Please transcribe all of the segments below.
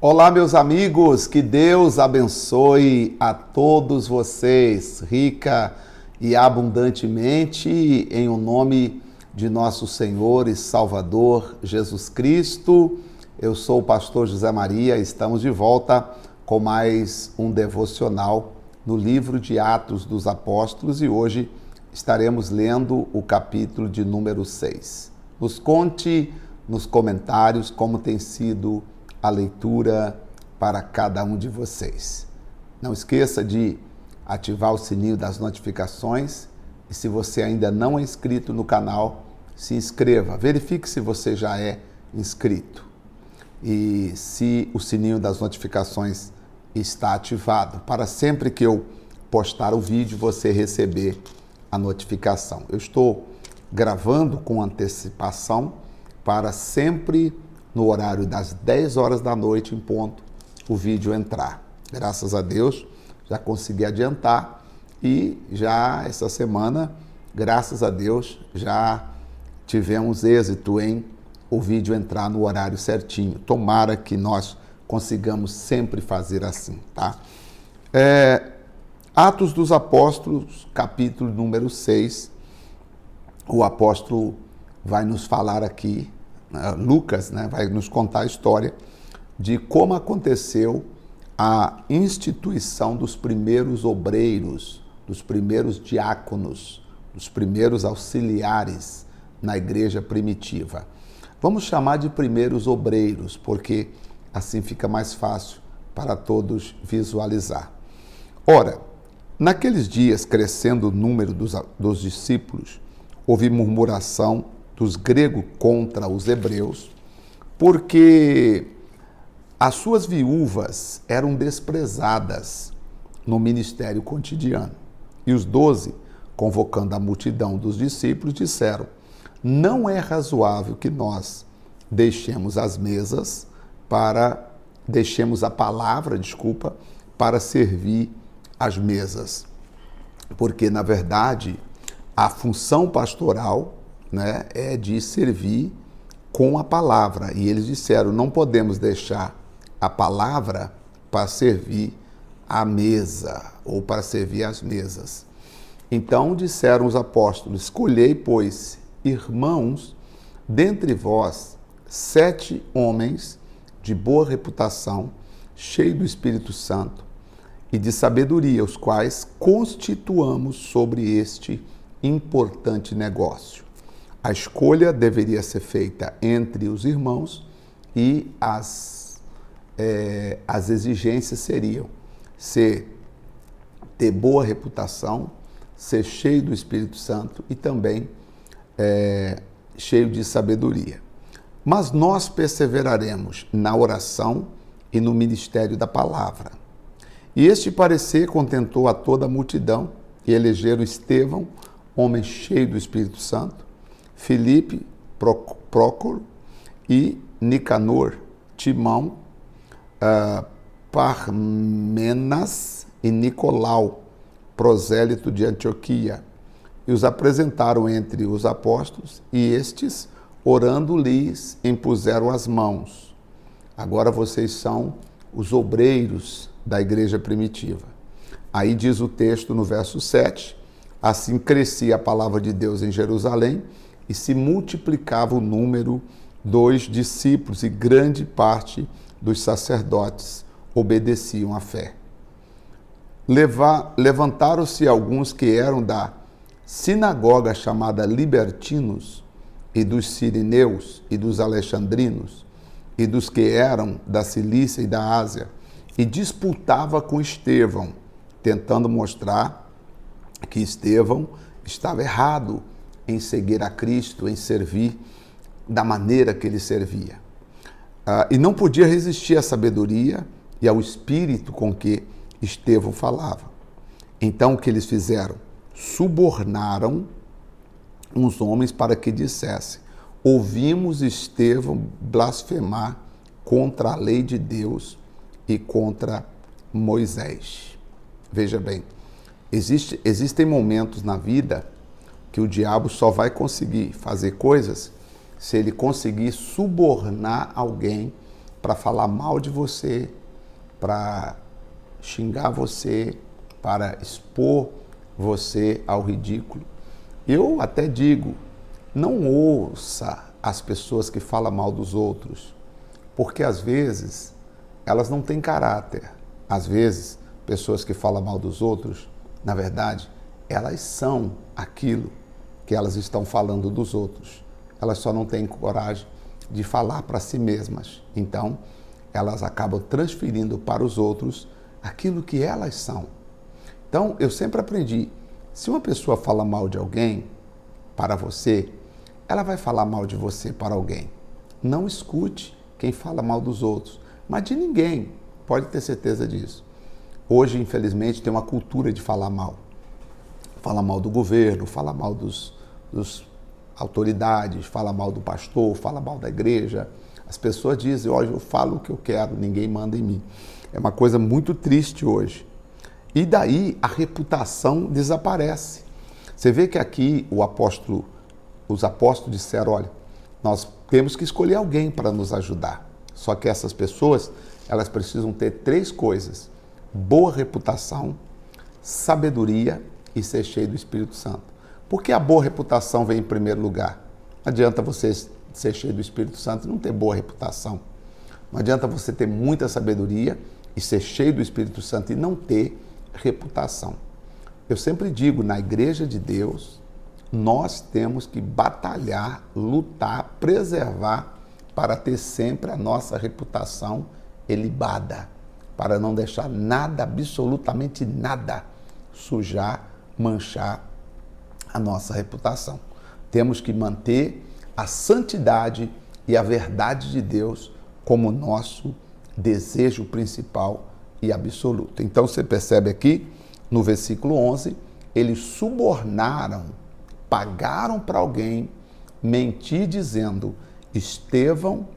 Olá, meus amigos, que Deus abençoe a todos vocês, rica e abundantemente, em o nome de nosso Senhor e Salvador Jesus Cristo. Eu sou o pastor José Maria, estamos de volta com mais um devocional no livro de Atos dos Apóstolos e hoje estaremos lendo o capítulo de número 6. Nos conte nos comentários como tem sido a leitura para cada um de vocês. Não esqueça de ativar o sininho das notificações e se você ainda não é inscrito no canal, se inscreva. Verifique se você já é inscrito e se o sininho das notificações está ativado para sempre que eu postar o vídeo você receber a notificação. Eu estou gravando com antecipação para sempre no horário das 10 horas da noite em ponto o vídeo entrar. Graças a Deus já consegui adiantar e já essa semana, graças a Deus, já tivemos êxito em o vídeo entrar no horário certinho. Tomara que nós consigamos sempre fazer assim, tá? Atos dos Apóstolos, capítulo número 6, o apóstolo vai nos falar aqui, Lucas, vai nos contar a história de como aconteceu a instituição dos primeiros obreiros, dos primeiros diáconos, dos primeiros auxiliares na igreja primitiva. Vamos chamar de primeiros obreiros, porque assim fica mais fácil para todos visualizar. Ora, naqueles dias, crescendo o número dos discípulos, houve murmuração dos gregos contra os hebreus, porque as suas viúvas eram desprezadas no ministério cotidiano. E os 12, convocando a multidão dos discípulos, disseram: não é razoável que nós deixemos a palavra, para servir as mesas. Porque, na verdade, a função pastoral é de servir com a palavra. E eles disseram, não podemos deixar a palavra para servir a mesa ou para servir as mesas. Então disseram os apóstolos, escolhei, pois, irmãos, dentre vós, 7 homens de boa reputação, cheios do Espírito Santo e de sabedoria, os quais constituamos sobre este importante negócio. A escolha deveria ser feita entre os irmãos e as exigências seriam ter boa reputação, ser cheio do Espírito Santo e também cheio de sabedoria. Mas nós perseveraremos na oração e no ministério da palavra. E este parecer contentou a toda a multidão e elegeram Estevão, homem cheio do Espírito Santo, Filipe, Prócoro e Nicanor, Timão, Parmenas e Nicolau, prosélito de Antioquia, e os apresentaram entre os apóstolos, e estes, orando-lhes, impuseram as mãos. Agora vocês são os obreiros da igreja primitiva. Aí diz o texto no verso 7, assim crescia a palavra de Deus em Jerusalém, e se multiplicava o número dos discípulos, e grande parte dos sacerdotes obedeciam à fé. Levantaram-se alguns que eram da sinagoga chamada Libertinos, e dos Sirineus, e dos Alexandrinos, e dos que eram da Cilícia e da Ásia, e disputava com Estevão, tentando mostrar que Estevão estava errado em seguir a Cristo, em servir da maneira que ele servia. E não podia resistir à sabedoria e ao espírito com que Estevão falava. Então o que eles fizeram? Subornaram uns homens para que dissessem: ouvimos Estevão blasfemar contra a lei de Deus e contra Moisés. Veja bem, existem momentos na vida que o diabo só vai conseguir fazer coisas se ele conseguir subornar alguém para falar mal de você, para xingar você, para expor você ao ridículo. Eu até digo, não ouça as pessoas que falam mal dos outros, porque às vezes elas não têm caráter. Às vezes, pessoas que falam mal dos outros, na verdade, elas são aquilo que elas estão falando dos outros. Elas só não têm coragem de falar para si mesmas. Então, elas acabam transferindo para os outros aquilo que elas são. Então, eu sempre aprendi, se uma pessoa fala mal de alguém para você, ela vai falar mal de você para alguém. Não escute quem fala mal dos outros, mas de ninguém, pode ter certeza disso. Hoje, infelizmente, tem uma cultura de falar mal. Fala mal do governo, fala mal dos autoridades, fala mal do pastor, fala mal da igreja. As pessoas dizem, hoje eu falo o que eu quero, ninguém manda em mim. É uma coisa muito triste hoje. E daí a reputação desaparece. Você vê que aqui os apóstolos disseram, olha, nós temos que escolher alguém para nos ajudar. Só que essas pessoas, elas precisam ter 3 coisas: boa reputação, sabedoria e ser cheio do Espírito Santo. Por que a boa reputação vem em primeiro lugar? Não adianta você ser cheio do Espírito Santo e não ter boa reputação. Não adianta você ter muita sabedoria e ser cheio do Espírito Santo e não ter reputação. Eu sempre digo, na igreja de Deus, nós temos que batalhar, lutar, preservar para ter sempre a nossa reputação ilibada, para não deixar nada, absolutamente nada, sujar, manchar a nossa reputação. Temos que manter a santidade e a verdade de Deus como nosso desejo principal e absoluto. Então você percebe aqui, no versículo 11, eles subornaram, pagaram para alguém mentir dizendo, Estevão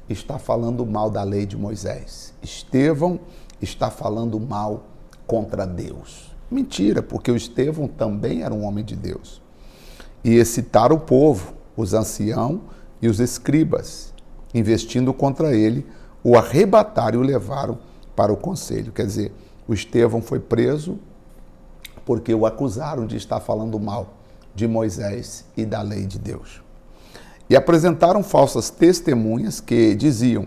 está falando mal da lei de Moisés. Estevão está falando mal contra Deus. Mentira, porque o Estevão também era um homem de Deus. E excitaram o povo, os anciãos e os escribas, investindo contra ele, o arrebataram e o levaram para o conselho. Quer dizer, o Estevão foi preso porque o acusaram de estar falando mal de Moisés e da lei de Deus. E apresentaram falsas testemunhas que diziam,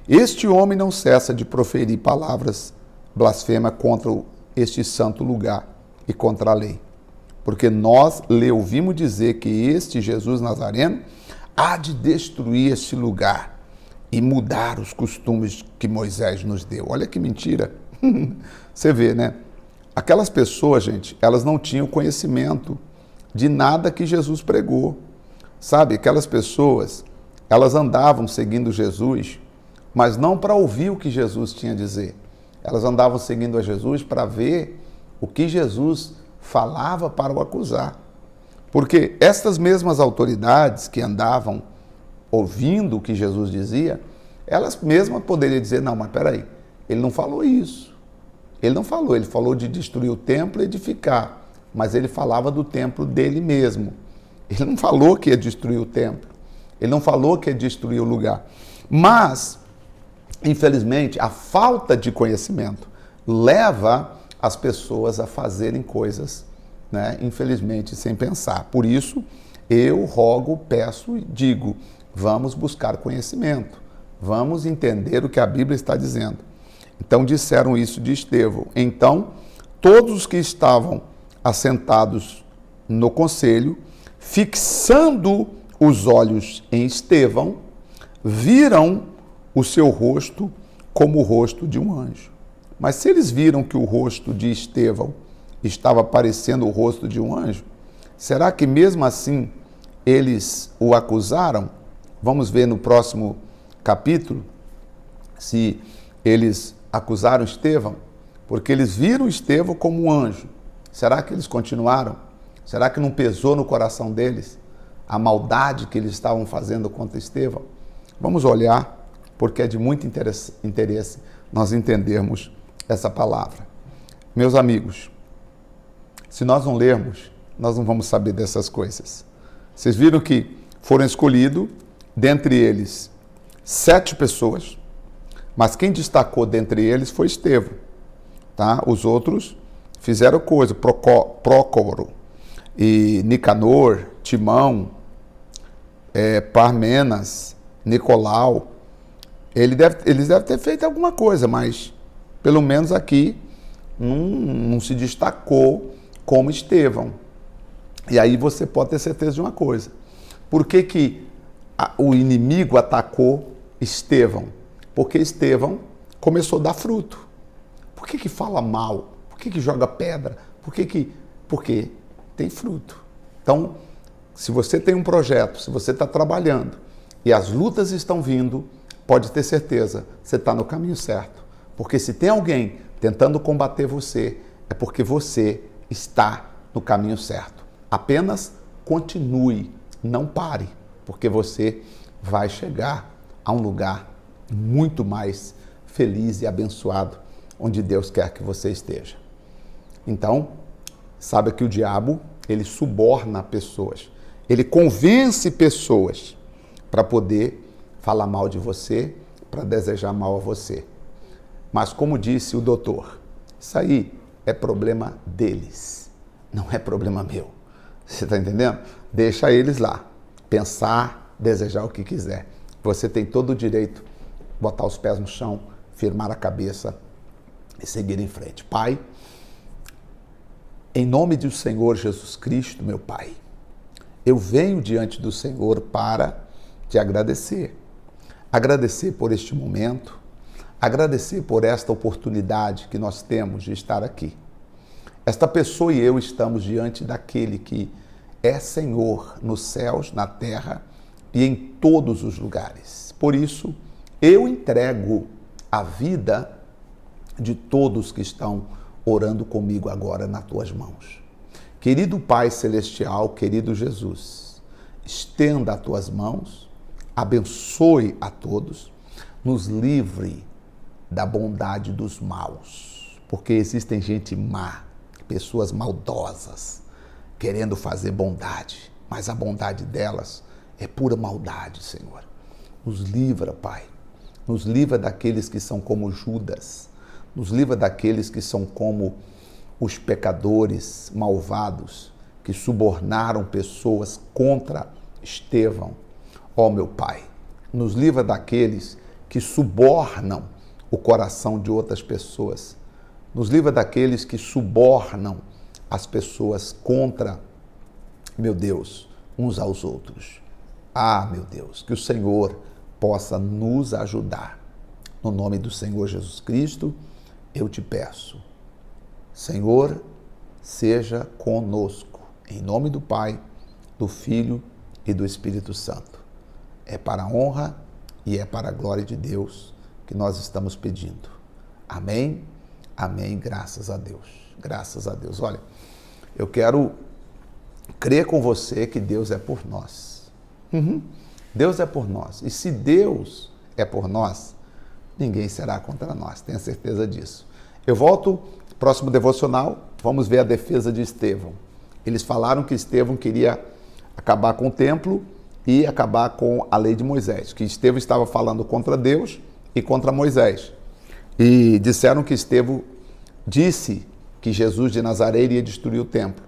este homem não cessa de proferir palavras blasfemas contra este santo lugar e contra a lei. Porque nós lhe ouvimos dizer que este Jesus Nazareno há de destruir este lugar e mudar os costumes que Moisés nos deu. Olha que mentira. Você vê, né? Aquelas pessoas, gente, elas não tinham conhecimento de nada que Jesus pregou. Sabe, aquelas pessoas, elas andavam seguindo Jesus, mas não para ouvir o que Jesus tinha a dizer. Elas andavam seguindo a Jesus para ver o que Jesus falava para o acusar. Porque estas mesmas autoridades que andavam ouvindo o que Jesus dizia, elas mesmas poderiam dizer, não, mas peraí, ele não falou isso. Ele não falou, ele falou de destruir o templo e edificar, mas ele falava do templo dele mesmo. Ele não falou que ia destruir o templo, ele não falou que ia destruir o lugar. Mas, infelizmente, a falta de conhecimento leva as pessoas a fazerem coisas, né, infelizmente, sem pensar. Por isso, eu rogo, peço e digo, vamos buscar conhecimento, vamos entender o que a Bíblia está dizendo. Então, disseram isso de Estevão. Então, todos os que estavam assentados no conselho, fixando os olhos em Estevão, viram o seu rosto como o rosto de um anjo. Mas se eles viram que o rosto de Estevão estava parecendo o rosto de um anjo, será que mesmo assim eles o acusaram? Vamos ver no próximo capítulo se eles acusaram Estevão, porque eles viram Estevão como um anjo. Será que eles continuaram? Será que não pesou no coração deles a maldade que eles estavam fazendo contra Estevão? Vamos olhar, porque é de muito interesse nós entendermos essa palavra. Meus amigos, se nós não lermos, nós não vamos saber dessas coisas. Vocês viram que foram escolhidos, dentre eles, 7 pessoas, Mas quem destacou dentre eles foi Estevão. Tá? Os outros fizeram coisa, Prócoro, e Nicanor, Timão, Parmenas, Nicolau. Eles devem ter feito alguma coisa, mas pelo menos aqui não se destacou como Estevão. E aí você pode ter certeza de uma coisa. Por que o inimigo atacou Estevão? Porque Estevão começou a dar fruto. Por que fala mal? Por que joga pedra? Porque tem fruto. Então, se você tem um projeto, se você está trabalhando e as lutas estão vindo, pode ter certeza, você está no caminho certo. Porque se tem alguém tentando combater você, é porque você está no caminho certo. Apenas continue, não pare, porque você vai chegar a um lugar muito mais feliz e abençoado, onde Deus quer que você esteja. Então, saiba que o diabo, ele suborna pessoas, ele convence pessoas para poder falar mal de você, para desejar mal a você. Mas como disse o doutor, isso aí é problema deles, não é problema meu. Você está entendendo? Deixa eles lá, pensar, desejar o que quiser. Você tem todo o direito de botar os pés no chão, firmar a cabeça e seguir em frente. Pai, em nome do Senhor Jesus Cristo, meu Pai, eu venho diante do Senhor para te agradecer. Agradecer por este momento, agradecer por esta oportunidade que nós temos de estar aqui. Esta pessoa e eu estamos diante daquele que é Senhor nos céus, na terra e em todos os lugares. Por isso, eu entrego a vida de todos que estão orando comigo agora nas tuas mãos. Querido Pai Celestial, querido Jesus, estenda as tuas mãos, abençoe a todos, nos livre da bondade dos maus, porque existem gente má, pessoas maldosas, querendo fazer bondade, mas a bondade delas é pura maldade, Senhor. Nos livra, Pai, nos livra daqueles que são como Judas, nos livra daqueles que são como os pecadores malvados que subornaram pessoas contra Estevão. Ó meu Pai, nos livra daqueles que subornam o coração de outras pessoas. Nos livra daqueles que subornam as pessoas contra, meu Deus, uns aos outros. Ah, meu Deus, que o Senhor possa nos ajudar. No nome do Senhor Jesus Cristo, eu te peço. Senhor, seja conosco. Em nome do Pai, do Filho e do Espírito Santo. É para a honra e é para a glória de Deus que nós estamos pedindo. Amém? Amém. Graças a Deus. Graças a Deus. Olha, eu quero crer com você que Deus é por nós. Deus é por nós. E se Deus é por nós, ninguém será contra nós. Tenha certeza disso. Eu volto, próximo devocional, vamos ver a defesa de Estevão. Eles falaram que Estevão queria acabar com o templo e acabar com a lei de Moisés, que Estevão estava falando contra Deus e contra Moisés. E disseram que Estevão disse que Jesus de Nazaré iria destruir o templo.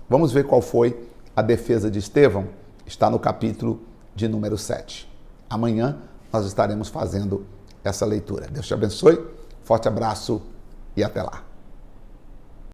Vamos ver qual foi a defesa de Estevão? Está no capítulo de número 7. Amanhã nós estaremos fazendo essa leitura. Deus te abençoe, forte abraço e até lá.